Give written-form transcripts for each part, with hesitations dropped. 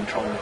control.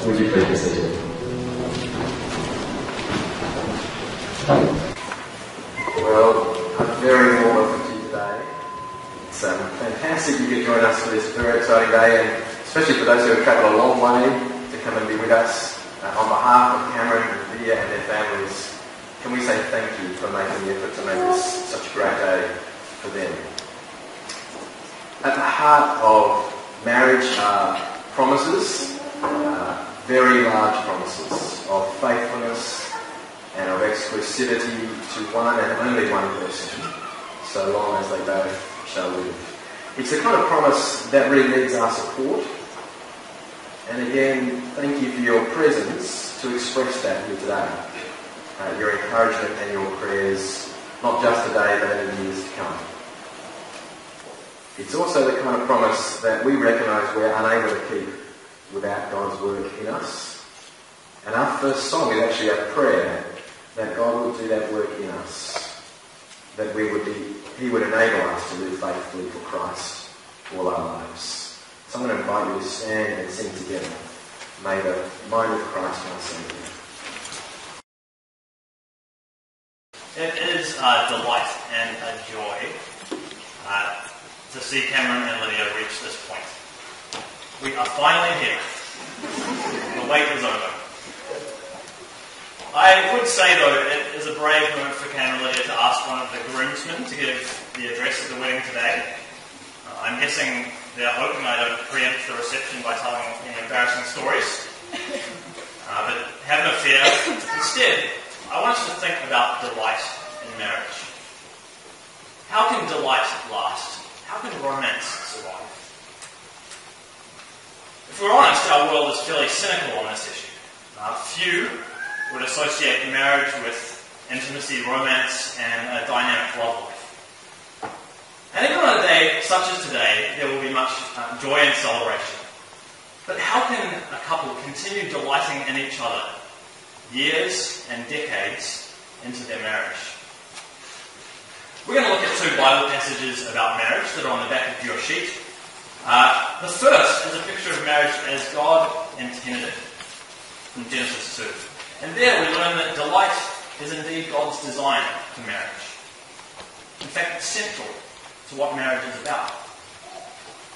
Would you please be seated? Well, a very warm welcome to you today. It's fantastic you could join us for this very exciting day, and especially for those who have travelled a long way to come and be with us. On behalf of Cameron and Lydia and their families, can we say thank you for making the effort to make this such a great day for them. At the heart of marriage are promises, very large promises of faithfulness and of exclusivity to one and only one person, so long as they both shall live. It's the kind of promise that really needs our support. And again, thank you for your presence to express that here today. Your encouragement and your prayers, not just today, but in the years to come. It's also the kind of promise that we recognise we're unable to keep without God's work in us. And our first song is actually a prayer that God would do that work in us, that He would enable us to live faithfully for Christ all our lives. So I'm going to invite you to stand and sing together. May the mind of Christ my Saviour. a delight and a joy to see Cameron and Lydia reach this point. We are finally here. The wait is over. I would say, though, it is a brave move for Cameron and Lydia to ask one of the groomsmen to give the address at the wedding today. I'm guessing they're hoping I don't preempt the reception by telling any embarrassing stories. But have no fear. Instead, I want us to think about delight in marriage. How can delight last? How can romance survive? If we're honest, our world is fairly cynical on this issue. Few would associate marriage with intimacy, romance, and a dynamic love life. And even on a day such as today, there will be much joy and celebration. But how can a couple continue delighting in each other years and decades into their marriage? We're going to look at two Bible passages about marriage that are on the back of your sheet. The first is a picture of marriage as God intended it, from Genesis 2. And there we learn that delight is indeed God's design for marriage. In fact, it's central to what marriage is about.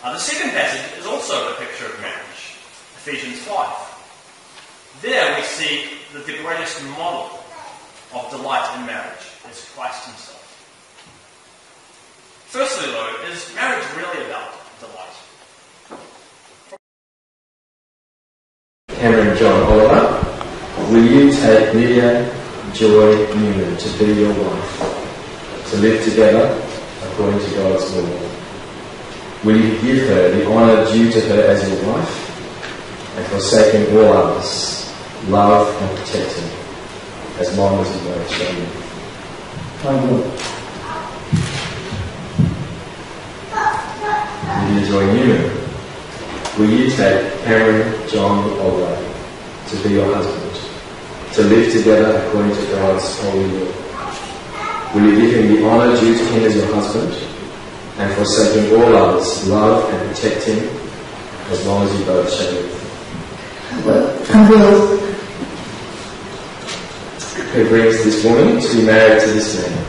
The second passage is also a picture of marriage, Ephesians 5. There we see that the greatest model of delight in marriage is Christ himself. Firstly, though, is marriage really about delight? Cameron John Oliver, will you take Lydia Joy Newman to be your wife, to live together according to God's law? Will you give her the honour due to her as your wife, and forsaking all others, love and protect her, as long as you both shall live? I will. Lydia Joy Newman, will you take Cameron John Oliver to be your husband, to live together according to God's holy law? Will you give him the honour due to him as your husband, and forsaking all others, love and protect him, as long as you both shall live? I will. Who brings this woman to be married to this man?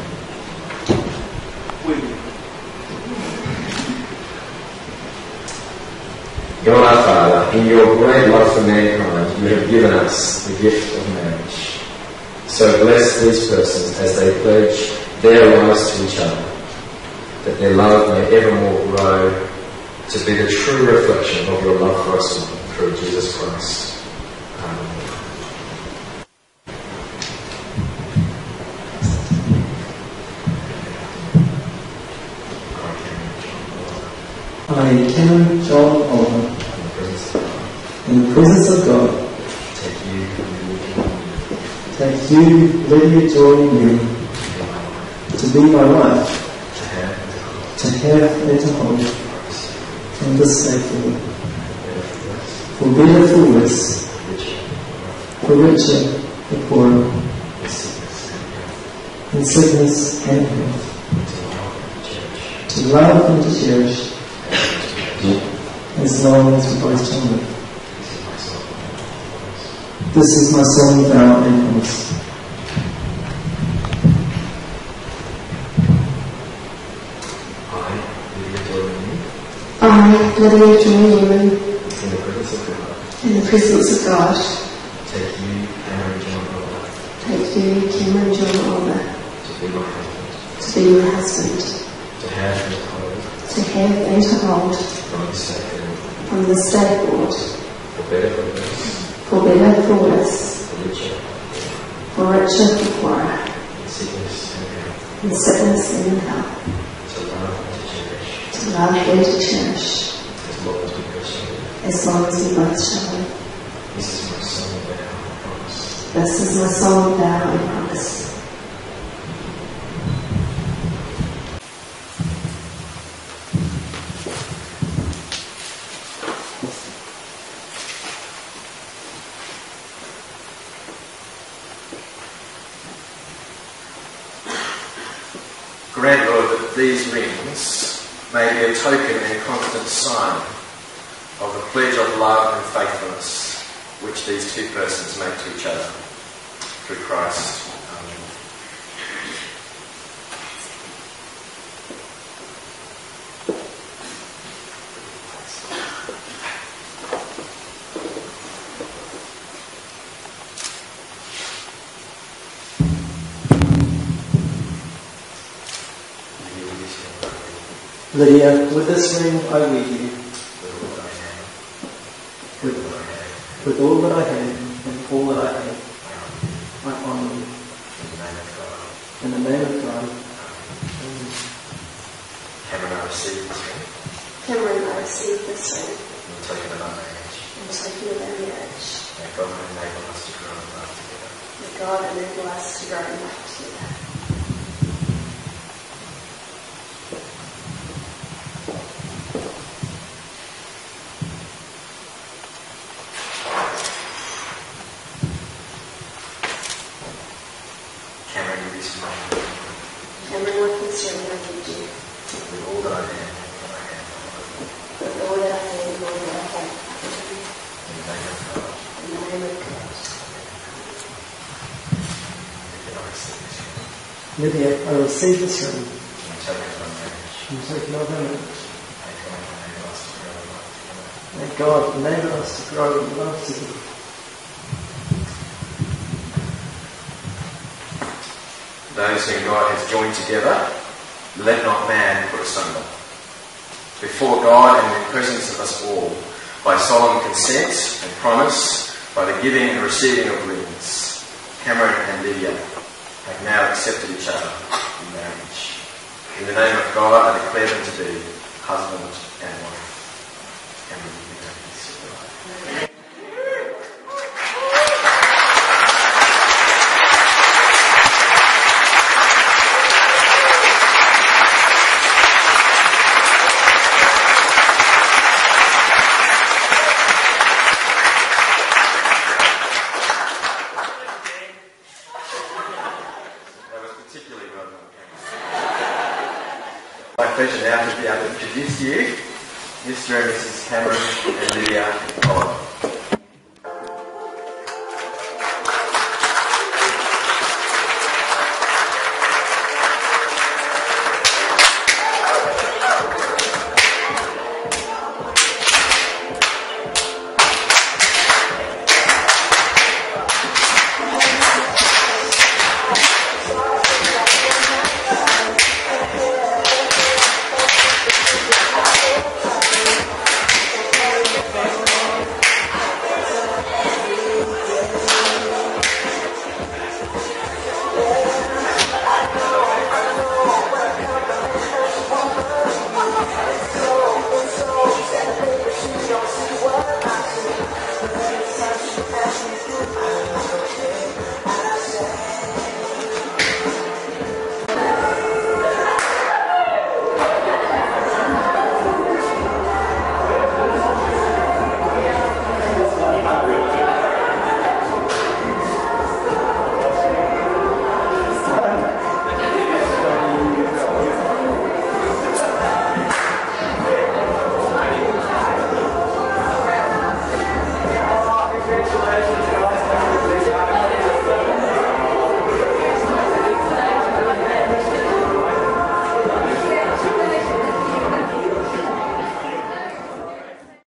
God our Father, in your great love for mankind, you have given us the gift of marriage. So bless these persons as they pledge their lives to each other, that their love may evermore grow to be the true reflection of your love for us all through Jesus Christ. Amen. I, Cameron John Oliver, in the presence of God, take you, Lydia Joy Newman, to be my wife, to have and to hold from this day forward, for better, for worse, for richer, for poorer, in sickness and health, to love and to cherish, as long as we both shall live. This is my solemn vow and promise. I, Lydia Joy Newman, In the presence of God, take you, Cameron John Oliver, to be my husband, to be your husband, to have and to hold from this day forward, for better, for worse, for richer, for poorer, in sickness and health, to love and to cherish, as long as we both shall live. This is my solemn vow and promise. This is my solemn vow and promise. Grant, Lord, that these rings may be a token and constant sign of the pledge of love and faithfulness which these two persons make to each other through Christ. Amen. Lydia, with this ring I wear you. With all that I have and all that I have, I honour you. In the name of God. Amen. Cameron, I receive this ring. Cameron, I receive this ring. And take it in our marriage. And take it in our marriage. May God enable us to grow in love together. May God enable us to grow in love together. Cameron, with this ring, Cameron, with this ring I give you. with all that I am, With all that I have and all that I have. in the name of God. In the name of God. I receive this ring. Lydia, I receive this ring. And take it in our marriage. And take it over marriage. May God enable us to grow in love together. May God enable us to grow in love together. Those whom God has joined together, let not man put asunder. Before God and in the presence of us all, by solemn consent and promise, by the giving and receiving of rings, Cameron and Lydia have now accepted each other in marriage. In the name of God, I declare them to be husband and wife. Cameron, you may be seated. My pleasure now to be able to introduce to you Mr. and Mrs. Cameron and Lydia Oliver.